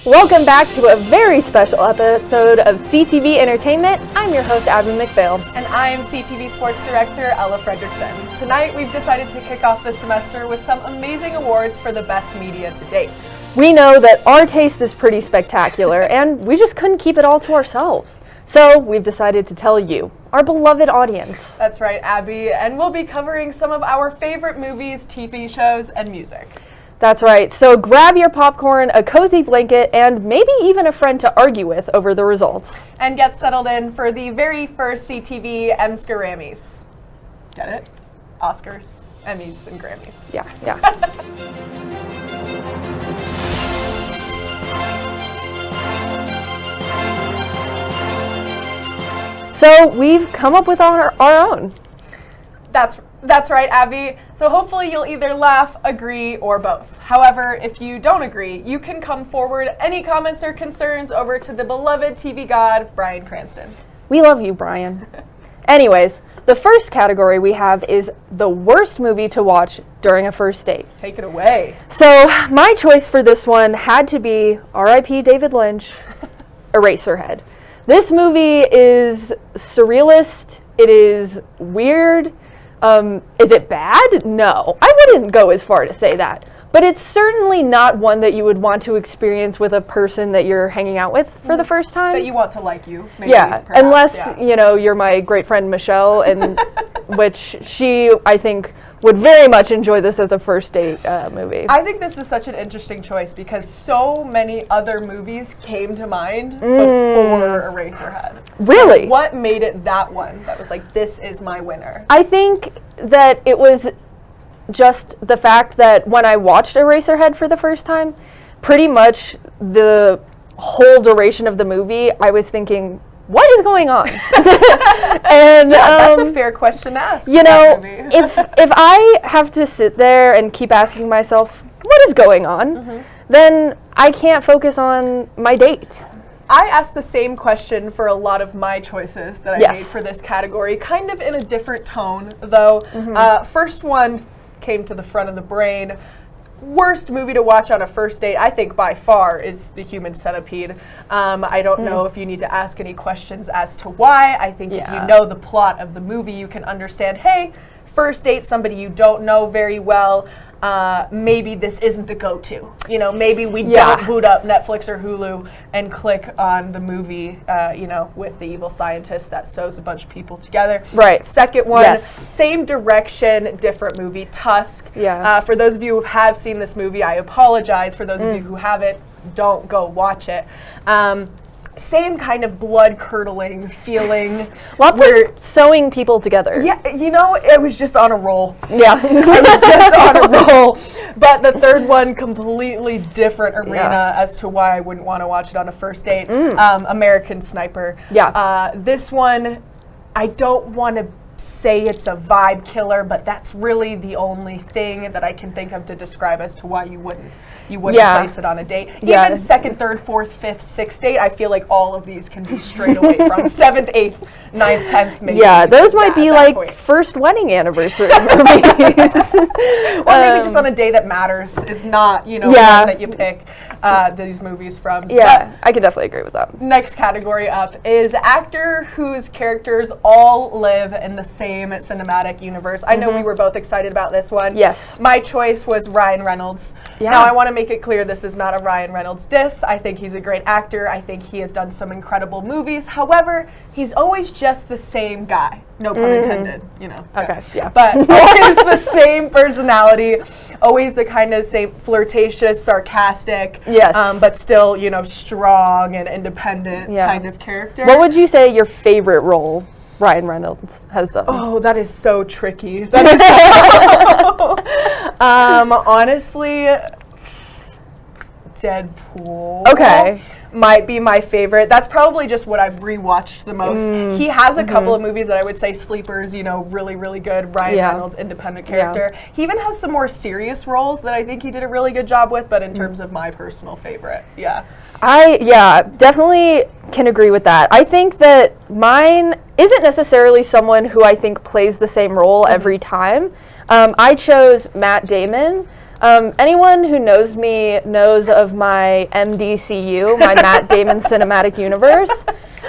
Welcome back to a very special episode of CTV Entertainment. I'm your host, Abi MacPhail. And I am CTV Sports Director, Ella Fredrikson. Tonight, we've decided to kick off the semester with some amazing awards for the best media to date. We know that our taste is pretty spectacular, and we just couldn't keep it all to ourselves. So we've decided to tell you, our beloved audience. That's right, Abby, and we'll be covering some of our favorite movies, TV shows, and music. That's right, so grab your popcorn, a cozy blanket, and maybe even a friend to argue with over the results. And get settled in for the very first CTV Em-scar-ammys. Get it? Oscars, Emmys, and Grammys. Yeah. So we've come up with our own. That's right, Abby. So hopefully you'll either laugh, agree, or both. However, if you don't agree, you can come forward any comments or concerns over to the beloved TV god, Bryan Cranston. We love you, Brian. Anyways, the first category we have is the worst movie to watch during a first date. Take it away. So my choice for this one had to be R.I.P. David Lynch, Eraserhead. This movie is surrealist. It is weird. Is it bad? No, I wouldn't go as far to say that. But it's certainly not one that you would want to experience with a person that you're hanging out with for the first time. That you want to like you, maybe. Yeah, perhaps, unless, you know, you're my great friend Michelle, and which she, I think, would very much enjoy this as a first date movie. I think this is such an interesting choice because so many other movies came to mind before Eraserhead. Really? So what made it that one that was like, this is my winner? I think that it was just the fact that when I watched Eraserhead for the first time, pretty much the whole duration of the movie, I was thinking, what is going on? And that's a fair question to ask. You know, if I have to sit there and keep asking myself, what is going on, then I can't focus on my date. I asked the same question for a lot of my choices that I made for this category, kind of in a different tone, though. First one came to the front of the brain. Worst movie to watch on a first date, I think by far, is The Human Centipede. I don't know if you need to ask any questions as to why. I think if you know the plot of the movie, you can understand, hey, first date, somebody you don't know very well, maybe this isn't the go-to. You know, maybe we don't boot up Netflix or Hulu and click on the movie, you know, with the evil scientist that sews a bunch of people together. Right. Second one, same direction, different movie, Tusk. For those of you who have seen this movie, I apologize. For those of you who haven't, don't go watch it. Same kind of blood-curdling feeling. Lots of sewing people together. Yeah, you know, it was just on a roll. Yeah. I was just on a roll. But the third one, completely different arena as to why I wouldn't want to watch it on a first date. American Sniper. Yeah. This one, I don't want to say it's a vibe killer, but that's really the only thing that I can think of to describe as to why you wouldn't place it on a date. Even second, third, fourth, fifth, sixth date, I feel like all of these can be straight away from. Seventh, eighth, ninth, 10th, maybe. Yeah, those might be like first wedding anniversary movies. Or maybe just on a day that matters is not, you know, one that you pick these movies from. Yeah, I could definitely agree with that. Next category up is actor whose characters all live in the same cinematic universe. I know we were both excited about this one. Yes. My choice was Ryan Reynolds. Yeah. Now, I want to make it clear this is not a Ryan Reynolds diss. I think he's a great actor. I think he has done some incredible movies. However, he's always just the same guy. No pun intended, you know. Okay, yeah. But always the same personality, always the kind of same flirtatious, sarcastic, but still, you know, strong and independent kind of character. What would you say your favorite role Ryan Reynolds has done? Oh, that is so tricky. Honestly, Deadpool might be my favorite. That's probably just what I've rewatched the most. He has a couple of movies that I would say sleepers, you know, really, really good. Ryan Reynolds, independent character. He even has some more serious roles that I think he did a really good job with, but in terms of my personal favorite, I definitely can agree with that. I think that mine isn't necessarily someone who I think plays the same role every time. I chose Matt Damon. Anyone who knows me knows of my MDCU, my Matt Damon Cinematic Universe.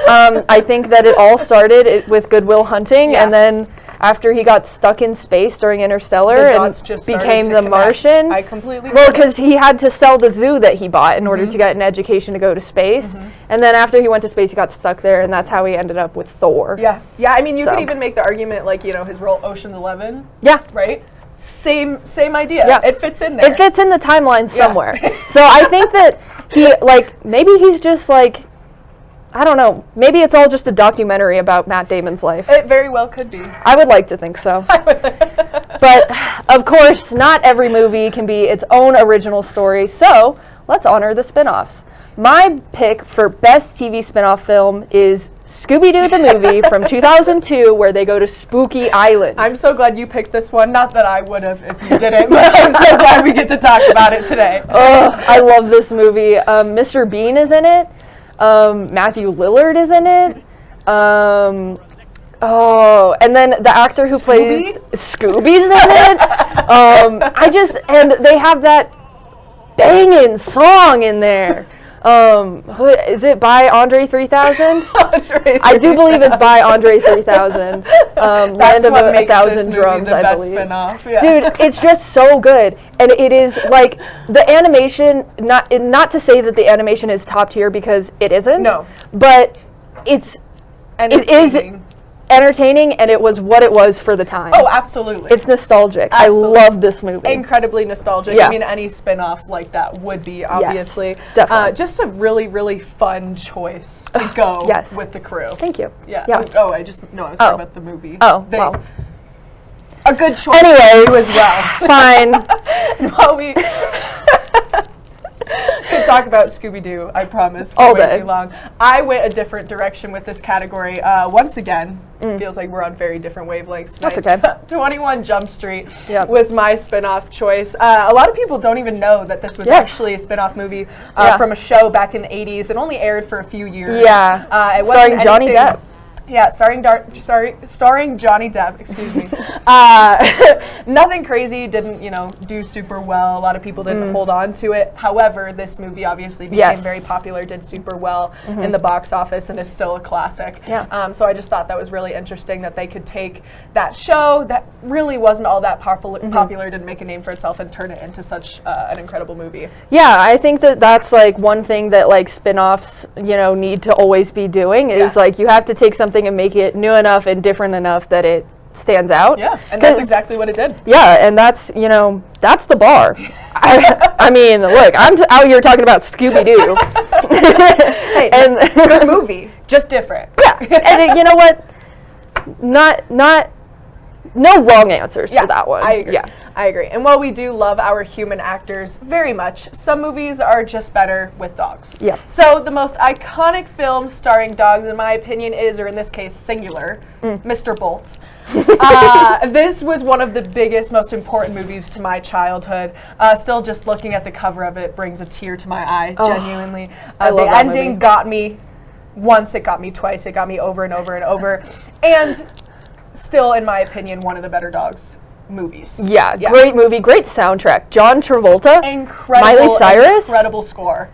I think that it all started with Good Will Hunting, and then after he got stuck in space during Interstellar and became the Martian. I completely Well, because he had to sell the zoo that he bought in order to get an education to go to space. And then after he went to space, he got stuck there, and that's how he ended up with Thor. Yeah. I mean, you could even make the argument, like, you know, his role Ocean's 11. Yeah. Right? Same idea. Yeah. It fits in there. It fits in the timeline somewhere. So I think that he, like, maybe he's just, like, I don't know. Maybe it's all just a documentary about Matt Damon's life. It very well could be. I would like to think so. But, of course, not every movie can be its own original story, so let's honor the spin-offs. My pick for best TV spin-off film is Scooby-Doo the movie from 2002, where they go to Spooky Island. I'm so glad you picked this one. Not that I would have if you didn't, but I'm so glad we get to talk about it today. I love this movie. Mr. Bean is in it. Matthew Lillard is in it. And then the actor who plays Scooby's in it. And they have that banging song in there. Is it by Andre 3000? I do believe it's by Andre 3000. Land of a Thousand Drums, I believe. Dude, it's just so good. And it is like the animation, not to say that the animation is top tier because it isn't. No. But it is entertaining, and it was what it was for the time. Oh, absolutely. It's nostalgic. Absolutely. I love this movie. Incredibly nostalgic. Yeah. I mean, any spin-off like that would be, obviously. Yes, definitely. Just a really, really fun choice to go with the crew. Thank you. Yeah. I was talking about the movie. Well. A good choice Anyways, for you as well. Fine. And while we could talk about Scooby-Doo, I promise, for all way day. too long. I went a different direction with this category. Once again, feels like we're on very different wavelengths tonight. That's okay. 21 Jump Street was my spin-off choice. A lot of people don't even know that this was actually a spin-off movie from a show back in the 80s. It only aired for a few years. Yeah. It wasn't starring Johnny Depp. Yeah, starring Johnny Depp, excuse me. Nothing crazy, didn't, do super well. A lot of people didn't hold on to it. However, this movie obviously became very popular, did super well in the box office, and is still a classic. Yeah. So I just thought that was really interesting that they could take that show that really wasn't all that popular, didn't make a name for itself, and turn it into such an incredible movie. Yeah, I think that that's like one thing that like spin-offs, need to always be doing is like you have to take something and make it new enough and different enough that it stands out. Yeah, and that's exactly what it did. Yeah, and that's, that's the bar. I mean, look, I'm out here talking about Scooby-Doo. Hey, and good movie, just different. Yeah, and you know what? No wrong answers for that one. I agree. Yeah. I agree. And while we do love our human actors very much, some movies are just better with dogs. Yeah. So the most iconic film starring dogs, in my opinion, is, or in this case, singular, Mr. Bolts. This was one of the biggest, most important movies to my childhood. Still just looking at the cover of it brings a tear to my eye, genuinely. The ending got me once, it got me twice, it got me over and over and over. And still, in my opinion, one of the better dogs movies. Yeah, great movie, great soundtrack. John Travolta, Miley Cyrus, incredible score.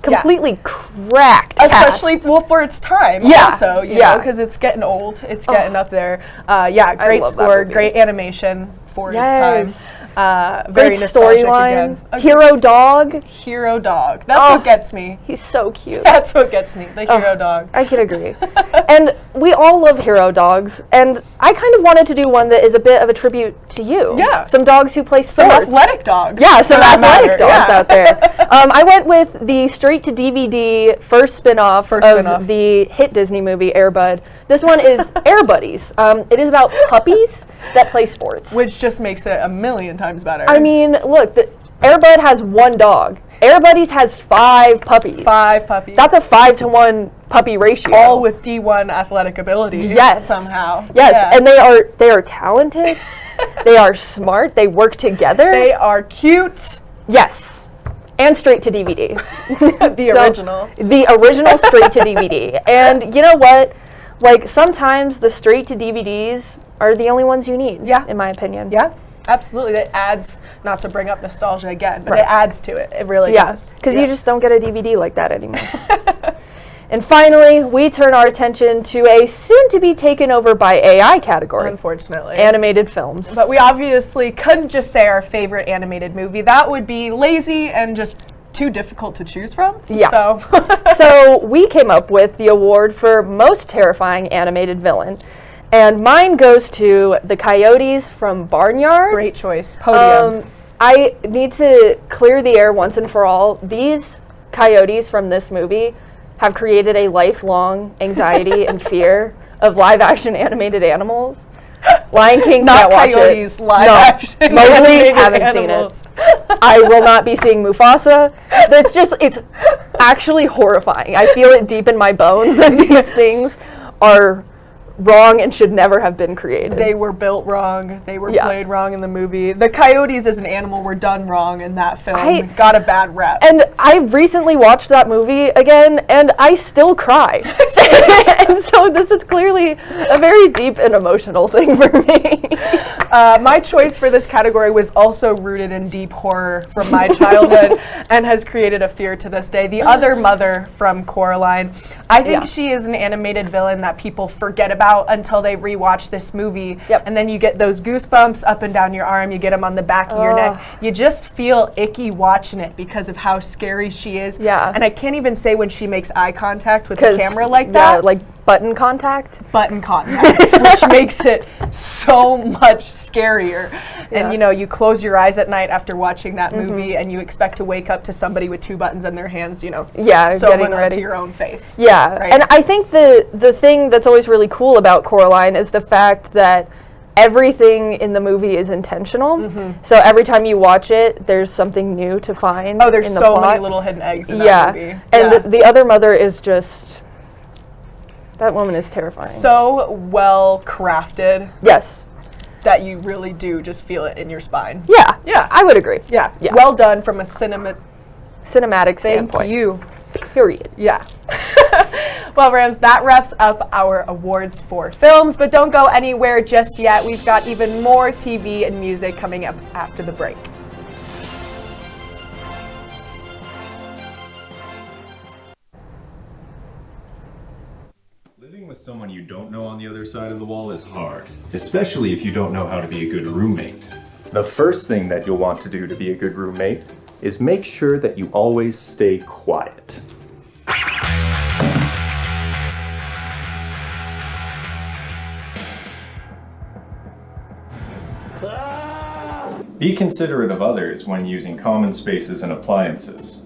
Completely cracked. Especially for its time. Also, you know, because it's getting old. It's getting up there. Great score, great animation for its time. Very great nostalgic storyline. again. Hero dog. Hero dog. That's what gets me. He's so cute. That's what gets me. The hero dog. I can agree. And we all love hero dogs. And I kind of wanted to do one that is a bit of a tribute to you. Yeah. Some dogs who play sports. Some athletic dogs. Yeah, some athletic dogs out there. I went with the straight-to-DVD first spin-off of the hit Disney movie Air Bud. This one is Air Buddies. It is about puppies that play sports. Which just makes it a million times better. I mean, look, Air Bud has one dog. Air Buddies has 5 puppies. 5 puppies. That's a 5-to-1 puppy ratio. All with D1 athletic ability. Yes. Somehow. Yes, and they are talented. They are smart. They work together. They are cute. Yes. And straight to DVD. The original. The original straight to DVD. And you know what? Like, sometimes the straight to DVDs are the only ones you need, in my opinion. Yeah, Absolutely. That adds, not to bring up nostalgia again, but it adds to it. It really does. Because you just don't get a DVD like that anymore. And finally, we turn our attention to a soon-to-be taken over by AI category. Unfortunately. Animated films. But we obviously couldn't just say our favorite animated movie. That would be lazy and just too difficult to choose from. Yeah. So, So we came up with the award for most terrifying animated villain. And mine goes to the Coyotes from Barnyard. great choice. Podium. I need to clear the air once and for all. These coyotes from this movie have created a lifelong anxiety and fear of live-action animated animals. Lion King, Not can't watch Coyotes, it. live-action Mowgli, animated haven't animals. seen it. I will not be seeing Mufasa. It's actually horrifying. I feel it deep in my bones that these things are wrong and should never have been created. They were built wrong. They were played wrong in the movie. The coyotes as an animal were done wrong in that film. Got a bad rep. And I recently watched that movie again, and I still cry. And so this is clearly a very deep and emotional thing for me. My choice for this category was also rooted in deep horror from my childhood and has created a fear to this day. The Other Mother from Coraline. I think she is an animated villain that people forget about until they rewatch this movie. And then you get those goosebumps up and down your arm. You get them on the back of your neck. You just feel icky watching it because of how scary she is. And I can't even say when she makes eye contact with the camera like that. Yeah, like button contact. Button contact, which makes it so much scarier. And you know, you close your eyes at night after watching that movie and you expect to wake up to somebody with two buttons in their hands, you know, getting ready to your own face. Right? And I think the thing that's always really cool about Coraline is the fact that everything in the movie is intentional. So every time you watch it, there's something new to find. Oh, there's in the so plot. many little hidden eggs in that movie. And the Other Mother is just, that woman is terrifying. So well crafted. Yes. That you really do just feel it in your spine. Yeah, I would agree. Yeah. Well done from a cinematic Thank standpoint. you. Period. Yeah. Well, Rams, that wraps up our awards for films, but don't go anywhere just yet. We've got even more TV and music coming up after the break. Living with someone you don't know on the other side of the wall is hard, especially if you don't know how to be a good roommate. The first thing that you'll want to do to be a good roommate is make sure that you always stay quiet. Be considerate of others when using common spaces and appliances.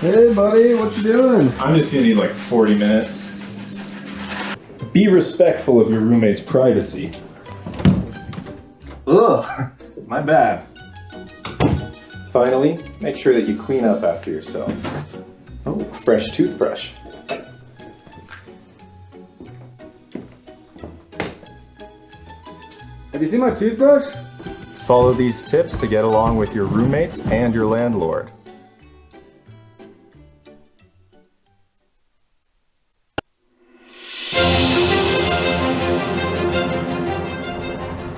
Hey buddy, what you doing? I'm just gonna need like 40 minutes. Be respectful of your roommate's privacy. Ugh, my bad. Finally, make sure that you clean up after yourself. Oh, fresh toothbrush. Have you seen my toothbrush? Follow these tips to get along with your roommates and your landlord.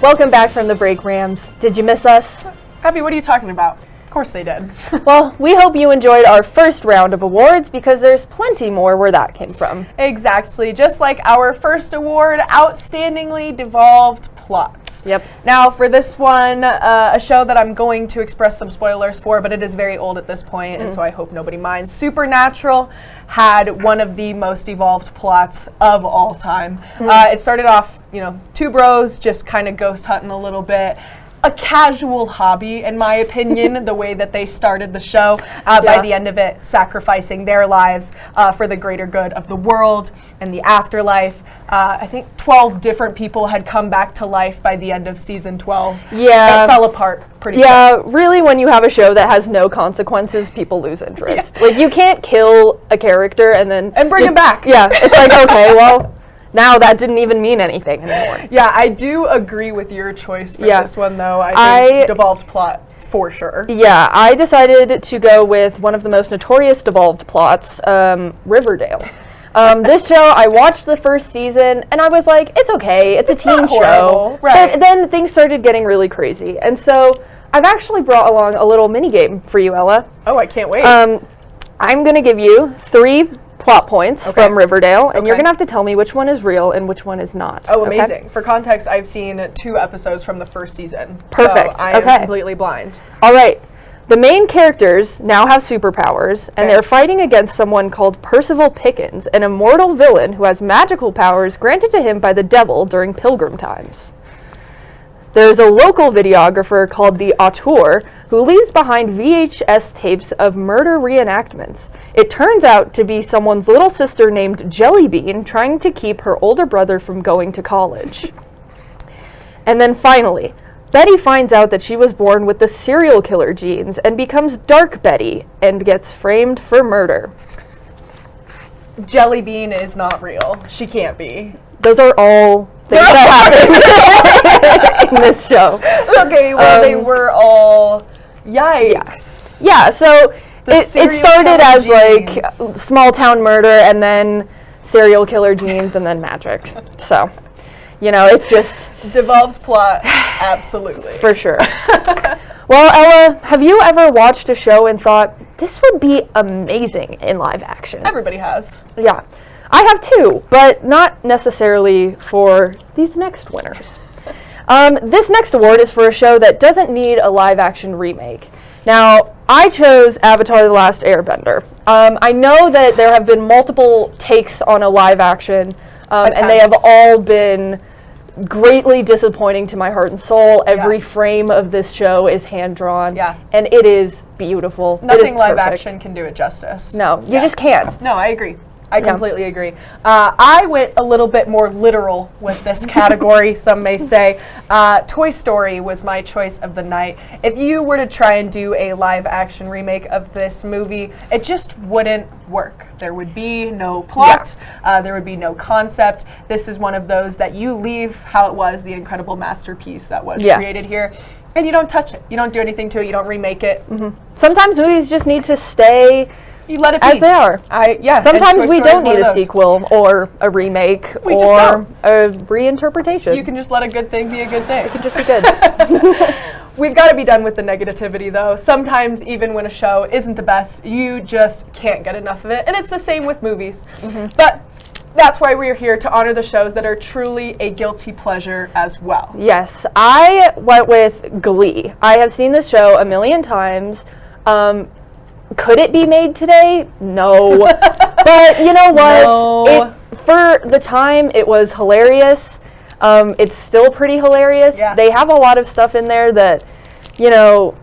Welcome back from the break, Rams. Did you miss us? Abby, what are you talking about? Of course they did. Well, we hope you enjoyed our first round of awards because there's plenty more where that came from. Exactly. Just like our first award, Outstandingly Devolved Plots. Yep. Now, for this one, a show that I'm going to express some spoilers for, but it is very old at this point, and so I hope nobody minds. Supernatural had one of the most evolved plots of all time. It started off, you know, two bros just kind of ghost hunting a little bit. A casual hobby, in my opinion, the way that they started the show. By the end of it, sacrificing their lives for the greater good of the world and the afterlife. I think 12 different people had come back to life by the end of season 12. Yeah. It fell apart pretty quick. Really, when you have a show that has no consequences, people lose interest. Like, you can't kill a character and then... And bring him back. Yeah, it's like, okay, well... Now that didn't even mean anything anymore. Yeah, I do agree with your choice for this one, though. I think devolved plot for sure. Yeah, I decided to go with one of the most notorious devolved plots, Riverdale. This show, I watched the first season, and I was like, it's okay. It's a teen show. Right. But then things started getting really crazy. And so I've actually brought along a little mini game for you, Ella. Oh, I can't wait. I'm going to give you 3 plot points from Riverdale, and you're going to have to tell me which one is real and which one is not. Oh, amazing. Okay? For context, I've seen 2 episodes from the first season. Perfect. So I am completely blind. All right. The main characters now have superpowers, and they're fighting against someone called Percival Pickens, an immortal villain who has magical powers granted to him by the devil during pilgrim times. There's a local videographer called the Auteur who leaves behind VHS tapes of murder reenactments. It turns out to be someone's little sister named Jellybean trying to keep her older brother from going to college. And then finally, Betty finds out that she was born with the serial killer genes and becomes Dark Betty and gets framed for murder. Jellybean is not real. She can't be. Those are all things that happen in this show. Okay, well, they were all... Yikes. Yeah, so it started as genes. like small town murder and then serial killer genes and then magic. So, you know, it's just... Devolved plot, absolutely. For sure. Well, Ella, have you ever watched a show and thought, this would be amazing in live action? Everybody has. Yeah. I have too, but not necessarily for these next winners. This next award is for a show that doesn't need a live action remake. Now, I chose Avatar: The Last Airbender. I know that there have been multiple takes on a live action, and they have all been greatly disappointing to my heart and soul. Every frame of this show is hand-drawn, and it is beautiful. Nothing live action can do it justice. No, you just can't. No, I agree. I completely agree. I went a little bit more literal with this category, some may say. Toy Story was my choice of the night. If you were to try and do a live action remake of this movie, it just wouldn't work. There would be no plot. There would be no concept. This is one of those that you leave how it was, the incredible masterpiece that was created here, and you don't touch it. You don't do anything to it. You don't remake it. Sometimes movies just need to stay... You let it be. As they are. Sometimes we don't need a sequel or a remake or a reinterpretation. You can just let a good thing be a good thing. It can just be good. We've got to be done with the negativity, though. Sometimes, even when a show isn't the best, you just can't get enough of it. And it's the same with movies. But that's why we're here, to honor the shows that are truly a guilty pleasure as well. Yes. I went with Glee. I have seen this show a million times. Could it be made today? No. But you know what? For the time, it was hilarious. It's still pretty hilarious. They have a lot of stuff in there that, you know...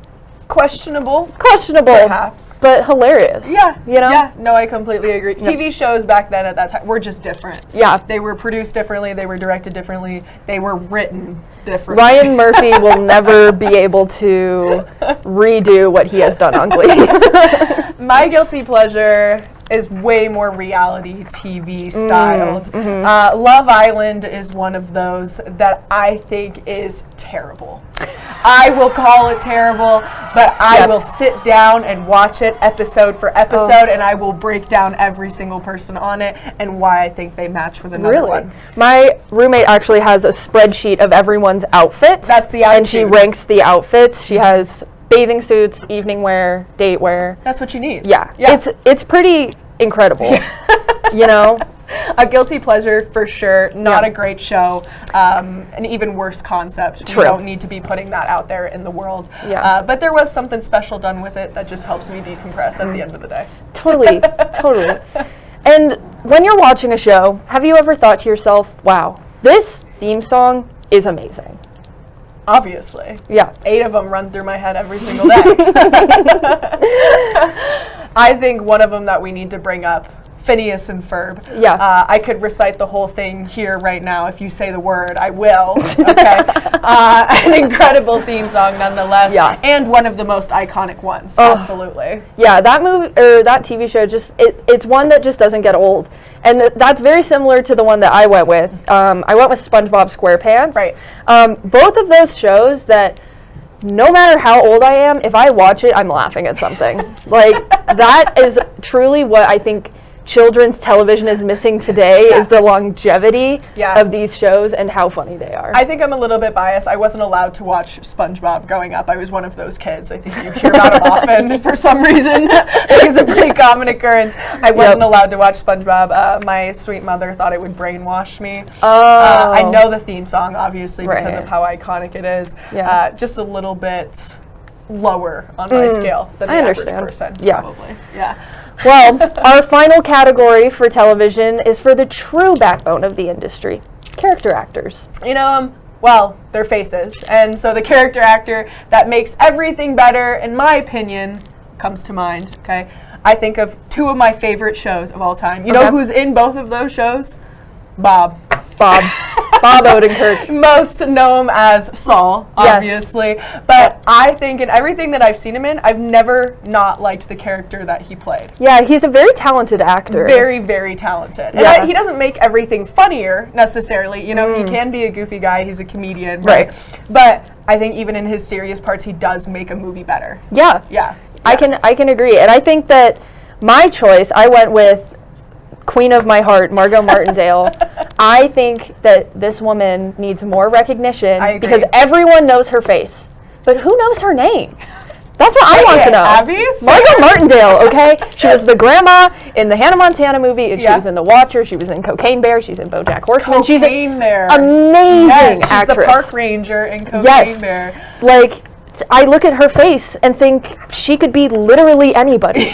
Questionable, perhaps. But hilarious. Yeah. You know? Yeah. No, I completely agree. TV shows back then at that time were just different. Yeah. They were produced differently. They were directed differently. They were written differently. Ryan Murphy will never be able to redo what he has done on Glee. My guilty pleasure is way more reality TV styled. Love Island is one of those that I think is terrible. I will call it terrible, but I will sit down and watch it episode for episode, and I will break down every single person on it and why I think they match with another one. My roommate actually has a spreadsheet of everyone's outfits. That's the attitude. And she ranks the outfits. She has bathing suits, evening wear, date wear. That's what you need. Yeah. It's pretty incredible. You know? A guilty pleasure for sure. Not a great show. An even worse concept. True. We don't need to be putting that out there in the world. But there was something special done with it that just helps me decompress at the end of the day. Totally. And when you're watching a show, have you ever thought to yourself, wow, this theme song is amazing? Obviously. Yeah. 8 of them run through my head every single day. I think one of them that we need to bring up, Phineas and Ferb. Yeah. I could recite the whole thing here right now. If you say the word, I will. Okay. An incredible theme song nonetheless. Yeah. And one of the most iconic ones. Absolutely. Yeah, that movie or that TV show it's one that just doesn't get old. And that's very similar to the one that I went with. I went with SpongeBob SquarePants. Right. Both of those shows that no matter how old I am, if I watch it, I'm laughing at something. Like, that is truly what I think children's television is missing today is the longevity Yeah. of these shows and how funny they are. I think I'm a little bit biased. I wasn't allowed to watch SpongeBob growing up. I was one of those kids. I think you hear about him often for some reason. It's a pretty common occurrence. I wasn't allowed to watch SpongeBob. My sweet mother thought it would brainwash me. I know the theme song, obviously, because of how iconic it is. Yeah. Just a little bit lower on my scale than the average person, probably. Yeah. Well, our final category for television is for the true backbone of the industry, character actors. You know, well, their faces. And so the character actor that makes everything better, in my opinion, comes to mind, okay? I think of two of my favorite shows of all time. You know who's in both of those shows? Bob Odenkirk. Most know him as Saul, obviously. But I think in everything that I've seen him in, I've never not liked the character that he played. Yeah, he's a very talented actor. Very, very talented. And he doesn't make everything funnier, necessarily. You know, he can be a goofy guy. He's a comedian. Right. But I think even in his serious parts, he does make a movie better. Yeah. I can agree. And I think that my choice, I went with Queen of my heart, Margot Martindale. I think that this woman needs more recognition because everyone knows her face, but who knows her name? That's what I want to know. Abby? Margot Martindale, okay? She was the grandma in the Hannah Montana movie. She was in The Watcher. She was in Cocaine Bear. She's in BoJack Horseman. She's an amazing actress. She's the park ranger in Cocaine Bear. Like, I look at her face and think she could be literally anybody.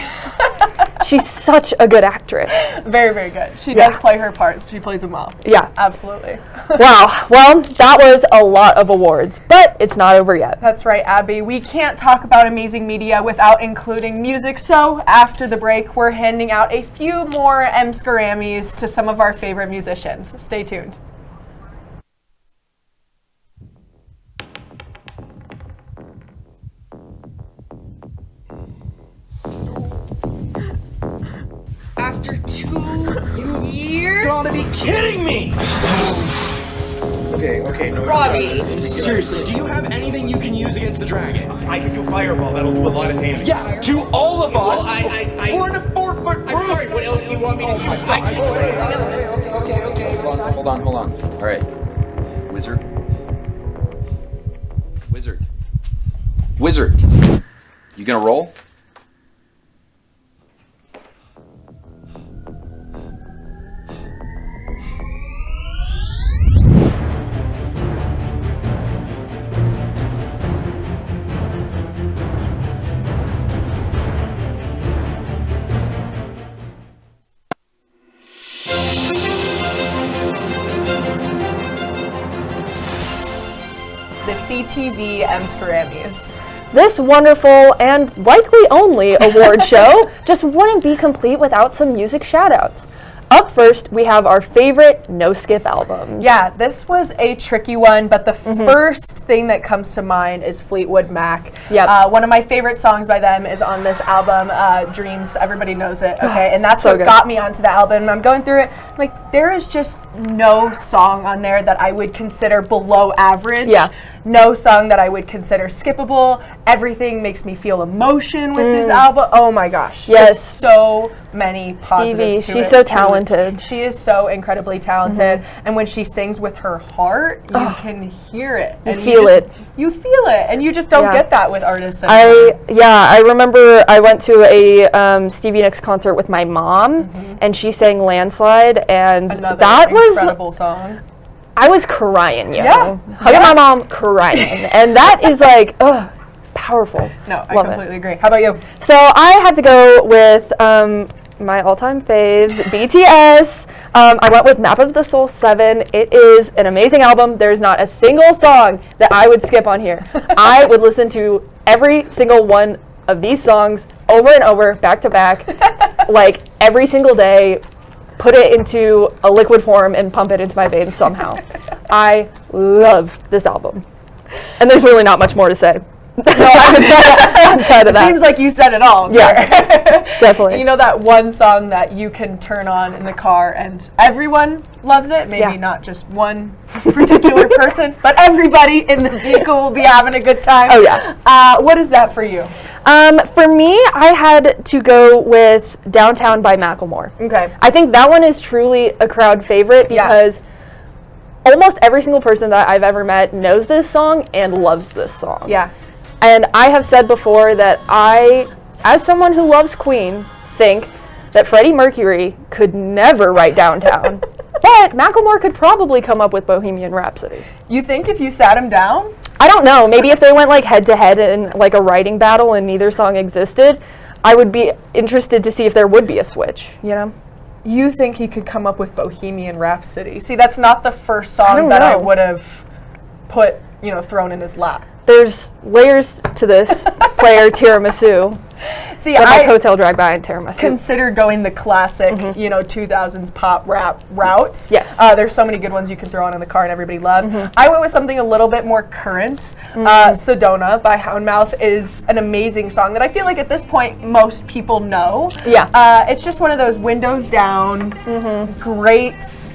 She's such a good actress. Very, very good. She does play her parts. She plays them well. Yeah. Absolutely. Wow. Well, that was a lot of awards, but it's not over yet. That's right, Abby. We can't talk about amazing media without including music, so after the break, we're handing out a few more Em-scar-ammys to some of our favorite musicians. Stay tuned. After 2 years? You gotta be kidding me! Okay, no. Robbie. Seriously, do you have anything you can use against the dragon? I can do fireball, that'll do a lot of damage. Yeah, to all of us! We're in a 4-foot room! I'm sorry, what else do you want me to do? Okay. Hold on. All right. Wizard. You gonna roll? The CTV Em-scar-ammys. This wonderful and likely only award show just wouldn't be complete without some music shoutouts. Up first, we have our favorite no-skip albums. Yeah, this was a tricky one, but the first thing that comes to mind is Fleetwood Mac. Yep. One of my favorite songs by them is on this album, Dreams. Everybody knows it, okay? And that's what got me onto the album. I'm going through it, like, there is just no song on there that I would consider below average. Yeah. No song that I would consider skippable. Everything makes me feel emotion with this album. Oh my gosh. Yes. Just so many positives to it. She's so talented. She is so incredibly talented. And when she sings with her heart, you can hear it. You feel it. You feel it. And you just don't get that with artists anymore. I remember I went to a Stevie Nicks concert with my mom, and she sang Landslide, and that was incredible song. I was crying, hugging my mom, crying, and that is like, powerful. No, I completely agree. How about you? So I had to go with my all-time fave, BTS. I went with Map of the Soul 7. It is an amazing album. There's not a single song that I would skip on here. I would listen to every single one of these songs over and over, back to back, like every single day. Put it into a liquid form and pump it into my veins somehow. I love this album. And there's really not much more to say. I outside of that. Seems like you said it all. Yeah, definitely. You know that one song that you can turn on in the car and everyone loves it? Maybe not just one particular person, but everybody in the vehicle will be having a good time. Oh, yeah. What is that for you? For me, I had to go with Downtown by Macklemore. Okay. I think that one is truly a crowd favorite because almost every single person that I've ever met knows this song and loves this song. Yeah. And I have said before that I, as someone who loves Queen, think that Freddie Mercury could never write Downtown. But Macklemore could probably come up with Bohemian Rhapsody. You think if you sat him down? I don't know. Maybe if they went like head to head in like a writing battle and neither song existed, I would be interested to see if there would be a switch, you know? You think he could come up with Bohemian Rhapsody? See, that's not the first song that I would have put, thrown in his lap. There's layers to this player tiramisu. See, I hotel drag by and tiramisu. Consider going the classic, 2000s pop rap route. Yes. There's so many good ones you can throw on in the car and everybody loves. I went with something a little bit more current. Sedona by Houndmouth is an amazing song that I feel like at this point most people know. Yeah. It's just one of those windows down, great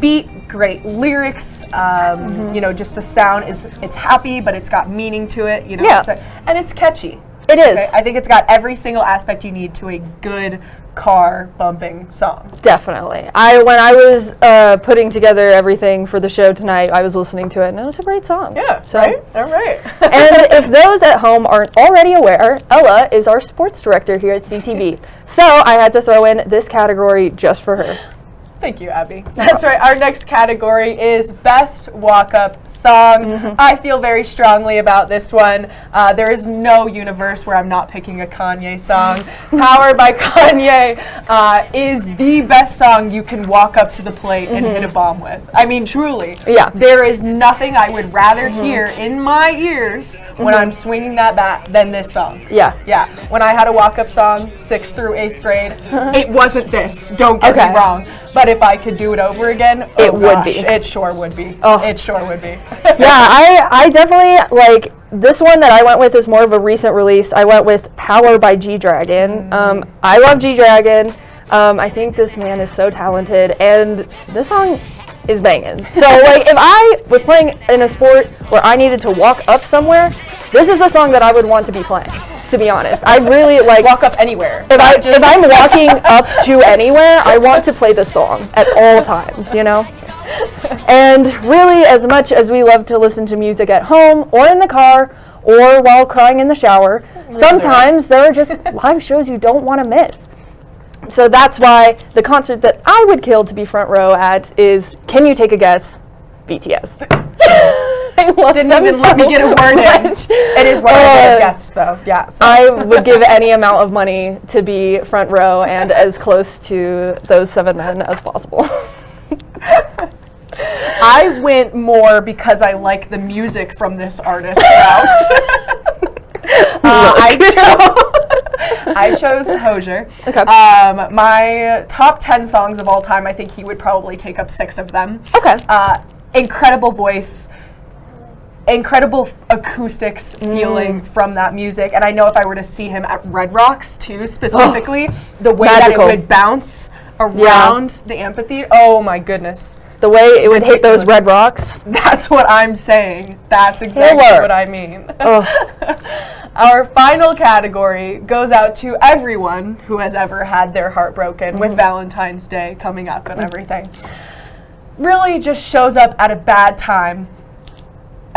beat, great lyrics. Just the sound it's happy, but it's got meaning to it. And it's catchy. It is. Okay? I think it's got every single aspect you need to a good car bumping song. Definitely. When I was putting together everything for the show tonight, I was listening to it, and it was a great song. Yeah, so, right? All right. And if those at home aren't already aware, Ella is our sports director here at CTV. So I had to throw in this category just for her. Thank you, Abby. That's right. Our next category is Best Walk-Up Song. I feel very strongly about this one. There is no universe where I'm not picking a Kanye song. Power by Kanye is the best song you can walk up to the plate and hit a bomb with. I mean, truly. Yeah. There is nothing I would rather hear in my ears when I'm swinging that bat than this song. Yeah. Yeah. When I had a walk-up song, 6th through 8th grade, it wasn't this. Don't get me wrong. But if I could do it over again, it would be. It sure would be. Oh. It sure would be. Yeah, I definitely, like, this one that I went with is more of a recent release. I went with Power by G-Dragon. I love G-Dragon. I think this man is so talented, and this song is banging. So, like, if I was playing in a sport where I needed to walk up somewhere, this is a song that I would want to be playing. To be honest, I really like walk up anywhere. If I'm walking up to anywhere, I want to play this song at all times, And really, as much as we love to listen to music at home or in the car or while crying in the shower, sometimes there are just live shows you don't want to miss. So that's why the concert that I would kill to be front row at is, can you take a guess? BTS. I didn't even let me get a word in. It is what I would have guessed, though. Yeah. So. I would give any amount of money to be front row and as close to those 7 men as possible. I went more because I like the music from this artist route. I chose Hozier. Okay. My top 10 songs of all time, I think he would probably take up 6 of them. Okay. Incredible voice. Incredible acoustics feeling from that music, and I know if I were to see him at Red Rocks too, specifically, the way magical. that it would bounce around the amphitheater, oh my goodness. The way it would hit those red rocks. That's what I'm saying. That's exactly what I mean. Our final category goes out to everyone who has ever had their heart broken with Valentine's Day coming up and everything. Really just shows up at a bad time.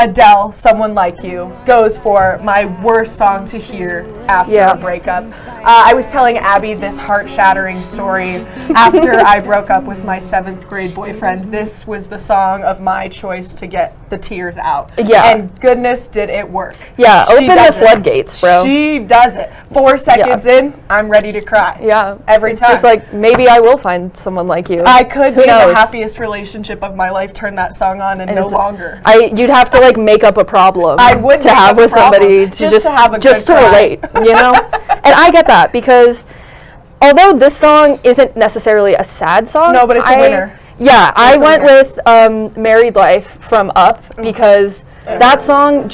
Adele, Someone Like You, goes for my worst song to hear after a breakup. I was telling Abby this heart-shattering story. After I broke up with my 7th grade boyfriend, this was the song of my choice to get the tears out. Yeah. And goodness, did it work. Yeah, open the floodgates, bro. She does it. 4 seconds in, I'm ready to cry. Yeah. Every time. Just like, maybe I will find someone like you. I could be in knows? the happiest relationship of my life, turn that song on, and no longer. You'd have to, like, make up a problem I would to have with somebody to just to have a just good to cry. relate, And I get that because although this song isn't necessarily a sad song, no, but it's a winner. Yeah, I went with Married Life from Up because That song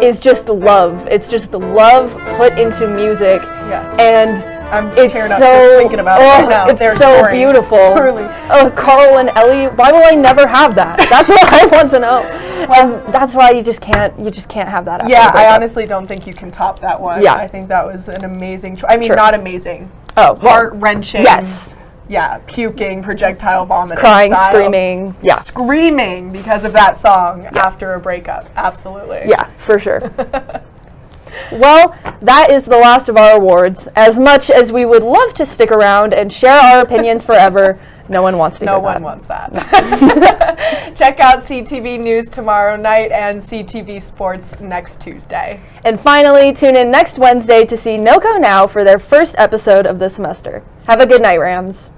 is just love. It's just love put into music. Yeah. And I'm it's tearing up so, just thinking about it right now. It's Their so story. beautiful. Totally. Carl and Ellie, why will I never have that? That's what I want to know. And that's why you just can't have that. After Yeah, the breakup. I honestly don't think you can top that one. Yeah. I think that was an amazing choice. I mean, Sure. not amazing. Oh, well, Heart-wrenching. yes. Yeah, puking, projectile vomiting. Crying, style. screaming. Yeah. Screaming because of that song after a breakup. Absolutely. Yeah, for sure. Well, that is the last of our awards. As much as we would love to stick around and share our opinions forever, no one wants to hear No that. one wants that. Check out CTV News tomorrow night and CTV Sports next Tuesday. And finally, tune in next Wednesday to see NoCo Now for their first episode of the semester. Have a good night, Rams.